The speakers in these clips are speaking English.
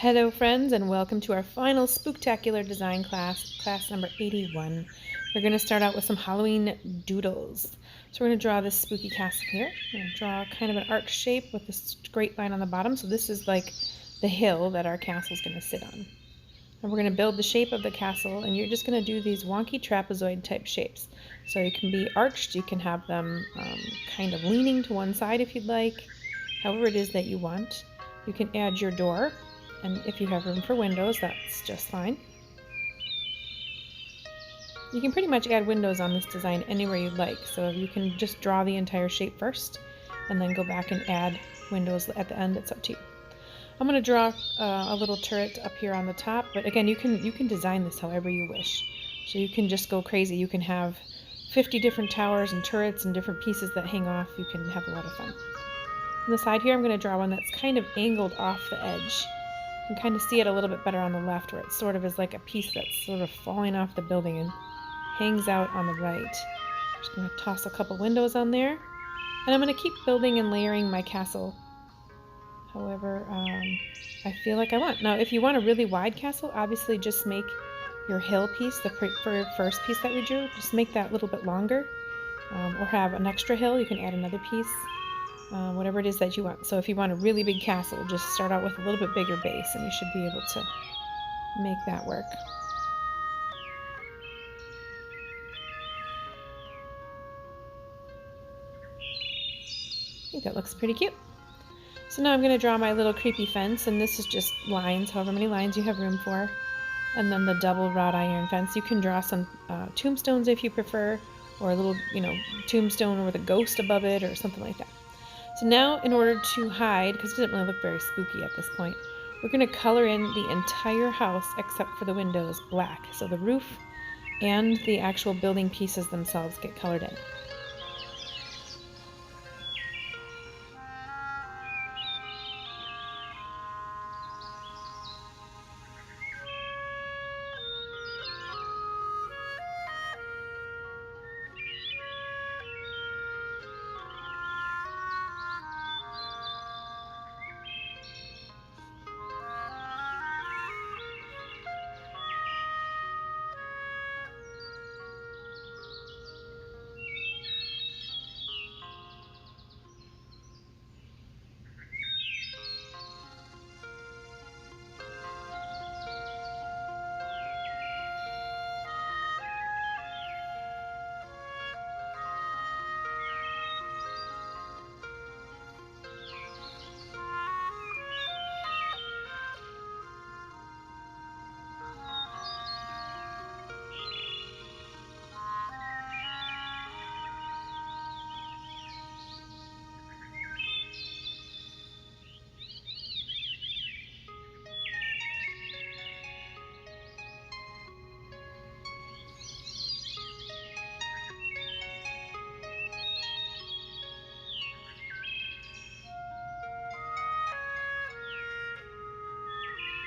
Hello friends, and welcome to our final Spook-tacular design class, class number 81. We're going to start out with some Halloween doodles. So we're going to draw this spooky castle here. I'm going to draw kind of an arc shape with a straight line on the bottom. So this is like the hill that our castle is going to sit on. And we're going to build the shape of the castle, and you're just going to do these wonky trapezoid type shapes. So you can be arched, you can have them kind of leaning to one side if you'd like, however it is that you want. You can add your door. And if you have room for windows, that's just fine. You can pretty much add windows on this design anywhere you'd like. So you can just draw the entire shape first and then go back and add windows at the end. It's up to you. I'm going to draw a little turret up here on the top, but again, you can design this however you wish. So you can just go crazy. You can have 50 different towers and turrets and different pieces that hang off. You can have a lot of fun. On the side here, I'm going to draw one that's kind of angled off the edge. You can kind of see it a little bit better on the left, where it sort of is like a piece that's sort of falling off the building and hangs out on the right. Just going to toss a couple windows on there. And I'm going to keep building and layering my castle however I feel like I want. Now, if you want a really wide castle, obviously just make your hill piece, the first piece that we drew, just make that a little bit longer. Or have an extra hill, you can add another piece. Whatever it is that you want. So if you want a really big castle, just start out with a little bit bigger base and you should be able to make that work. I think that looks pretty cute. So now I'm going to draw my little creepy fence, and this is just lines, however many lines you have room for. And then the double wrought iron fence. You can draw some tombstones if you prefer, or a little, tombstone with a ghost above it or something like that. So now, in order to hide, because it doesn't really look very spooky at this point, we're going to color in the entire house except for the windows black. So the roof and the actual building pieces themselves get colored in.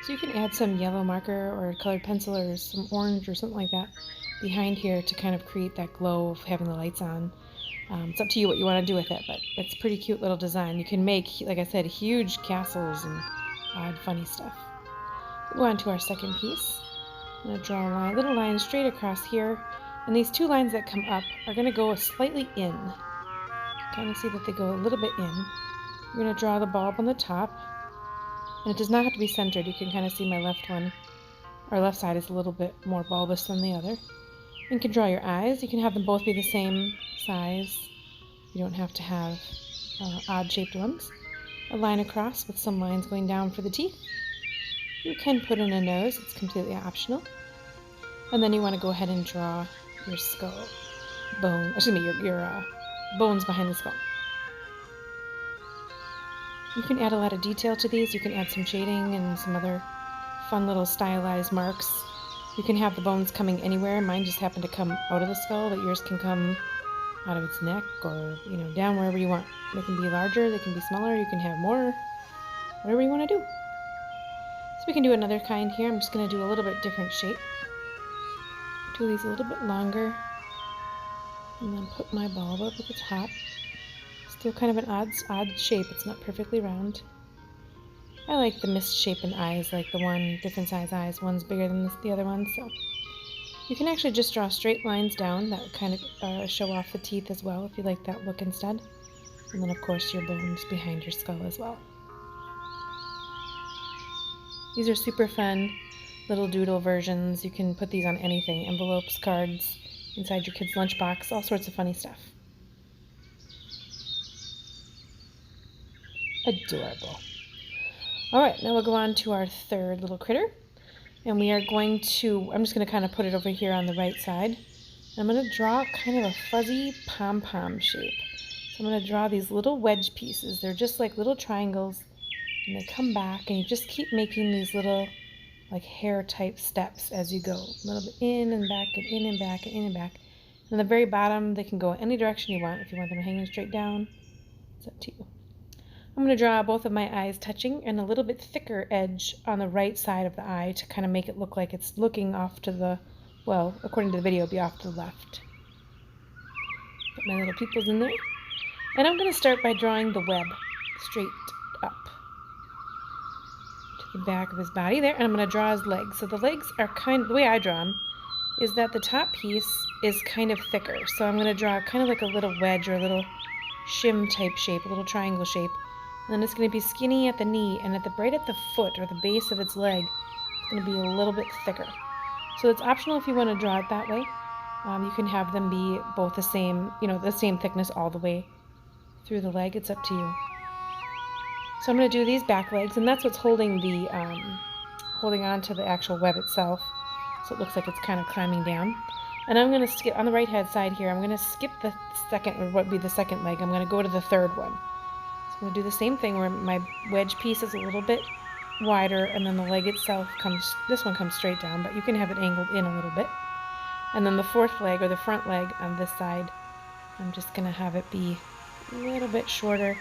So you can add some yellow marker or a colored pencil or some orange or something like that behind here to kind of create that glow of having the lights on. It's up to you what you want to do with it, but it's a pretty cute little design. You can make, like I said, huge castles and odd, funny stuff. We'll go on to our second piece. I'm going to draw a little line straight across here, and these two lines that come up are going to go slightly in. You can kind of see that they go a little bit in. We're going to draw the bulb on the top. And it does not have to be centered. You can kind of see my left side is a little bit more bulbous than the other. You can draw your eyes. You can have them both be the same size. You don't have to have odd-shaped ones. A line across with some lines going down for the teeth. You can put in a nose. It's completely optional. And then you want to go ahead and draw your skull your bones behind the skull. You can add a lot of detail to these. You can add some shading and some other fun little stylized marks. You can have the bones coming anywhere. Mine just happen to come out of the skull, but yours can come out of its neck or, down wherever you want. They can be larger, they can be smaller, you can have more, whatever you want to do. So we can do another kind here. I'm just going to do a little bit different shape. Do these a little bit longer. And then put my bulb up at the top. Still kind of an odd shape. It's not perfectly round. I like the misshapen eyes, like the one different size eyes. One's bigger than the other one, so you can actually just draw straight lines down. That would kind of show off the teeth as well if you like that look instead. And then of course your bones behind your skull as well. These are super fun little doodle versions. You can put these on anything, envelopes, cards, inside your kid's lunchbox, all sorts of funny stuff. Adorable. All right, now we'll go on to our third little critter. And we are going to, I'm just going to kind of put it over here on the right side. I'm going to draw kind of a fuzzy pom-pom shape. So I'm going to draw these little wedge pieces. They're just like little triangles, and they come back, and you just keep making these little like hair type steps as you go. A little bit in and back and in and back and in and back. And the very bottom, they can go any direction you want. If you want them hanging straight down, it's up to you. I'm going to draw both of my eyes touching and a little bit thicker edge on the right side of the eye to kind of make it look like it's looking off to the, well, according to the video, it'll be off to the left. Put my little pupils in there. And I'm going to start by drawing the web straight up to the back of his body there. And I'm going to draw his legs. So the legs are the way I draw them is that the top piece is kind of thicker. So I'm going to draw kind of like a little wedge or a little shim type shape, a little triangle shape. And then it's going to be skinny at the knee, and right at the foot or the base of its leg, it's going to be a little bit thicker. So it's optional if you want to draw it that way. You can have them be both the same, the same thickness all the way through the leg. It's up to you. So I'm going to do these back legs, and that's what's holding on to the actual web itself. So it looks like it's kind of climbing down. And I'm going to skip on the right hand side here. I'm going to skip the second, or what would be the second leg. I'm going to go to the third one. So I'm going to do the same thing where my wedge piece is a little bit wider, and then the leg itself this one comes straight down, but you can have it angled in a little bit. And then the fourth leg, or the front leg on this side, I'm just going to have it be a little bit shorter,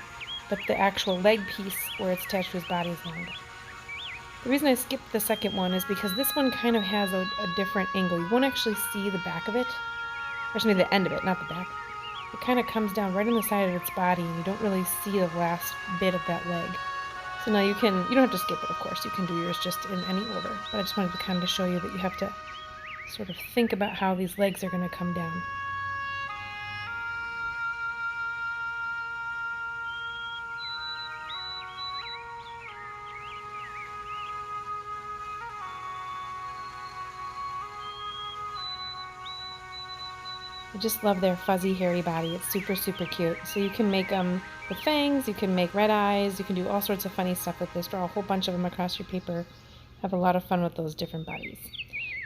but the actual leg piece where it's attached to his body is longer. The reason I skipped the second one is because this one kind of has a different angle. You won't actually see the back of it, or actually the end of it, not the back. It kind of comes down right on the side of its body, and you don't really see the last bit of that leg. So now you don't have to skip it, of course. You can do yours just in any order. But I just wanted to kind of show you that you have to sort of think about how these legs are going to come down. I just love their fuzzy, hairy body. It's super, super cute. So you can make them with fangs, you can make red eyes, you can do all sorts of funny stuff with this. Draw a whole bunch of them across your paper. Have a lot of fun with those different bodies.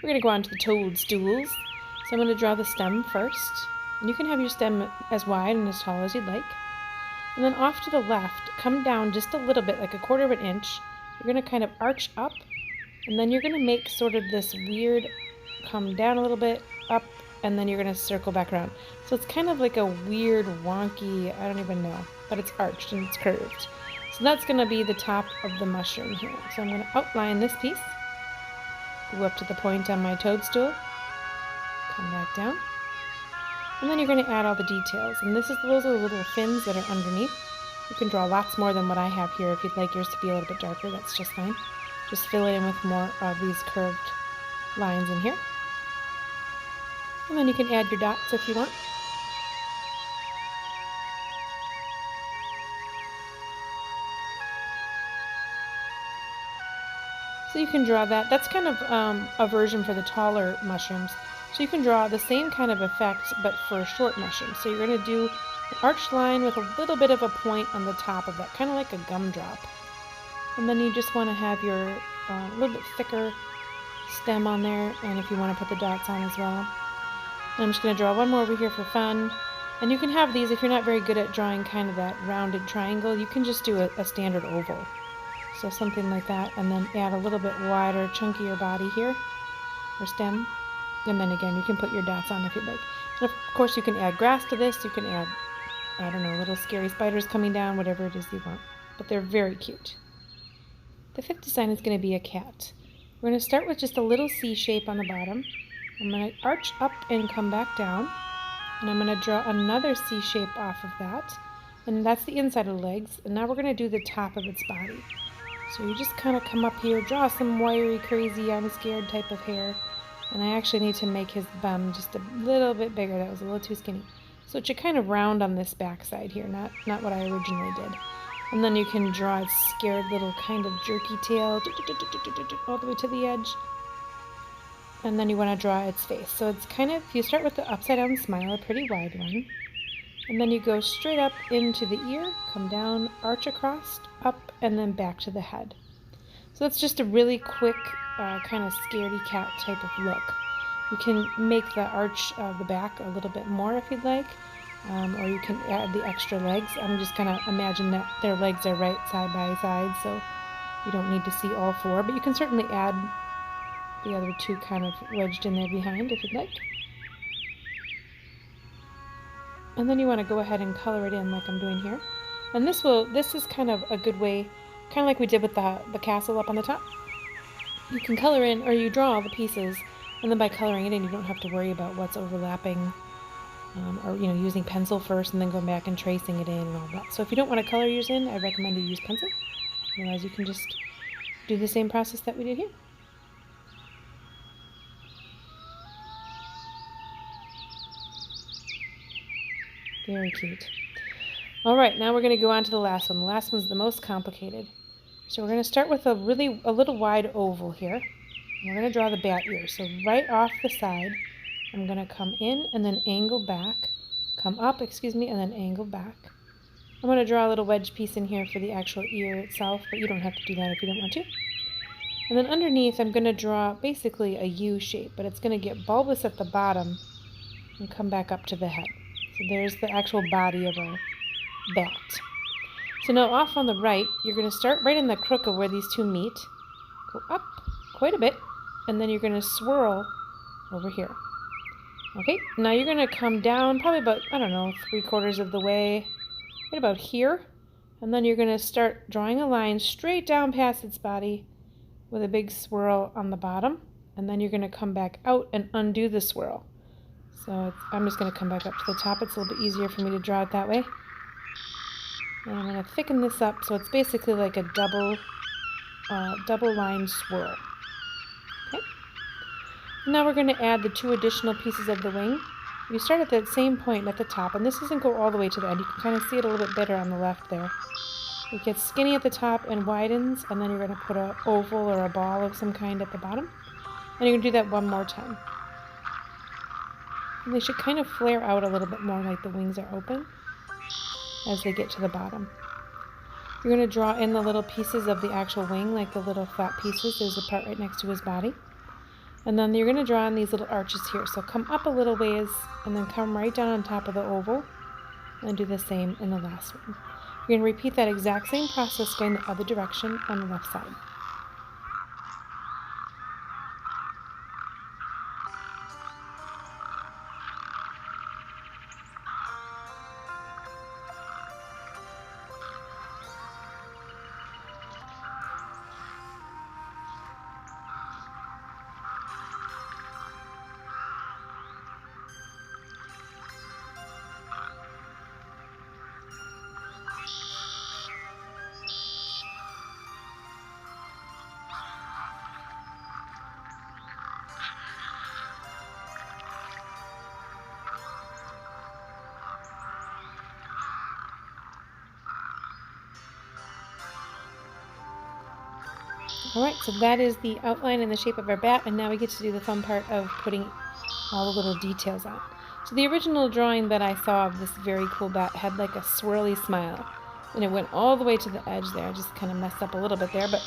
We're going to go on to the toadstools. So I'm going to draw the stem first. And you can have your stem as wide and as tall as you'd like. And then off to the left, come down just a little bit, like a quarter of an inch. You're going to kind of arch up, and then you're going to make sort of this weird, come down a little bit, up, and then you're going to circle back around. So it's kind of like a weird, wonky, I don't even know, but it's arched and it's curved. So that's going to be the top of the mushroom here. So I'm going to outline this piece, go up to the point on my toadstool, come back down, and then you're going to add all the details. And those are the little fins that are underneath. You can draw lots more than what I have here. If you'd like yours to be a little bit darker, that's just fine. Just fill it in with more of these curved lines in here. And then you can add your dots if you want. So you can draw that. That's kind of a version for the taller mushrooms. So you can draw the same kind of effect, but for short mushrooms. So you're going to do an arched line with a little bit of a point on the top of that, kind of like a gumdrop. And then you just want to have your little bit thicker stem on there, and if you want to put the dots on as well. And I'm just going to draw one more over here for fun. And you can have these, if you're not very good at drawing kind of that rounded triangle, you can just do a standard oval. So something like that, and then add a little bit wider, chunkier body here, or stem. And then again, you can put your dots on if you'd like. And of course, you can add grass to this. You can add, I don't know, little scary spiders coming down, whatever it is you want. But they're very cute. The fifth design is going to be a cat. We're going to start with just a little C shape on the bottom. I'm going to arch up and come back down. And I'm going to draw another C shape off of that. And that's the inside of the legs. And now we're going to do the top of its body. So you just kind of come up here, draw some wiry, crazy, I'm scared type of hair. And I actually need to make his bum just a little bit bigger. That was a little too skinny. So it should kind of round on this back side here, not what I originally did. And then you can draw its scared little kind of jerky tail all the way to the edge. And then you want to draw its face. So it's kind of, you start with the upside down smile, a pretty wide one. And then you go straight up into the ear, come down, arch across, up, and then back to the head. So that's just a really quick kind of scaredy cat type of look. You can make the arch of the back a little bit more if you'd like, or you can add the extra legs. I'm just going to imagine that their legs are right side by side, so you don't need to see all four, but you can certainly add the other two kind of wedged in there behind if you'd like. And then you want to go ahead and color it in like I'm doing here. And this is kind of a good way, kind of like we did with the castle up on the top. You can color in, or you draw all the pieces, and then by coloring it in, you don't have to worry about what's overlapping, or using pencil first and then going back and tracing it in and all that. So if you don't want to color yours in, I recommend you use pencil. Otherwise, you can just do the same process that we did here. Very cute. All right, now we're going to go on to the last one. The last one's the most complicated. So we're going to start with a little wide oval here. We're going to draw the bat ear. So right off the side, I'm going to come in and then angle back, come up, and then angle back. I'm going to draw a little wedge piece in here for the actual ear itself, but you don't have to do that if you don't want to. And then underneath, I'm going to draw basically a U shape, but it's going to get bulbous at the bottom and come back up to the head. So there's the actual body of our bat. So now off on the right, you're going to start right in the crook of where these two meet, go up quite a bit, and then you're going to swirl over here. Okay, now you're going to come down probably about, 3/4 of the way, right about here, and then you're going to start drawing a line straight down past its body with a big swirl on the bottom, and then you're going to come back out and undo the swirl. So I'm just going to come back up to the top. It's a little bit easier for me to draw it that way. And I'm going to thicken this up so it's basically like a double line swirl. Okay. Now we're going to add the two additional pieces of the wing. You start at that same point at the top, and this doesn't go all the way to the end. You can kind of see it a little bit better on the left there. It gets skinny at the top and widens, and then you're going to put an oval or a ball of some kind at the bottom. And you're going to do that one more time. And they should kind of flare out a little bit more like the wings are open as they get to the bottom. You're going to draw in the little pieces of the actual wing, like the little flat pieces. There's the part right next to his body. And then you're going to draw in these little arches here. So come up a little ways and then come right down on top of the oval and do the same in the last one. You're going to repeat that exact same process going the other direction on the left side. Alright, so that is the outline and the shape of our bat, and now we get to do the fun part of putting all the little details on. So the original drawing that I saw of this very cool bat had like a swirly smile, and it went all the way to the edge there. I just kind of messed up a little bit there, but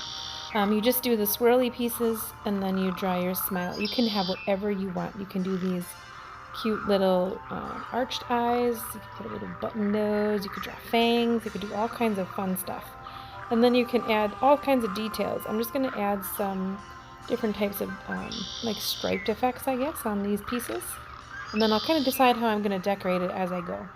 you just do the swirly pieces, and then you draw your smile. You can have whatever you want. You can do these cute little arched eyes, you could put a little button nose, you could draw fangs, you could do all kinds of fun stuff. And then you can add all kinds of details. I'm just going to add some different types of like striped effects, I guess, on these pieces. And then I'll kind of decide how I'm going to decorate it as I go.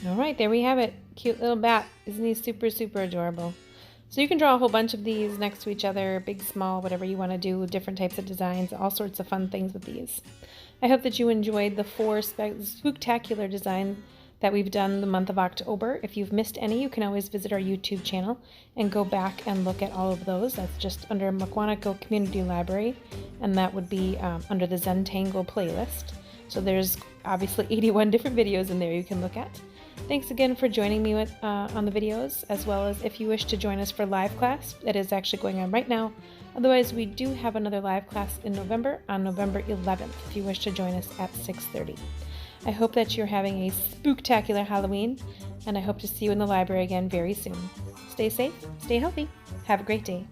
All right, there we have it. Cute little bat. Isn't he super, super adorable? So you can draw a whole bunch of these next to each other, big, small, whatever you want to do, different types of designs, all sorts of fun things with these. I hope that you enjoyed the 4 spooktacular designs that we've done the month of October. If you've missed any, you can always visit our YouTube channel and go back and look at all of those. That's just under Mukwanago Community Library, and that would be under the Zentangle playlist. So there's obviously 81 different videos in there you can look at. Thanks again for joining me on the videos, as well as if you wish to join us for live class, that is actually going on right now. Otherwise, we do have another live class in November, on November 11th, if you wish to join us at 6:30. I hope that you're having a spooktacular Halloween, and I hope to see you in the library again very soon. Stay safe, stay healthy, have a great day.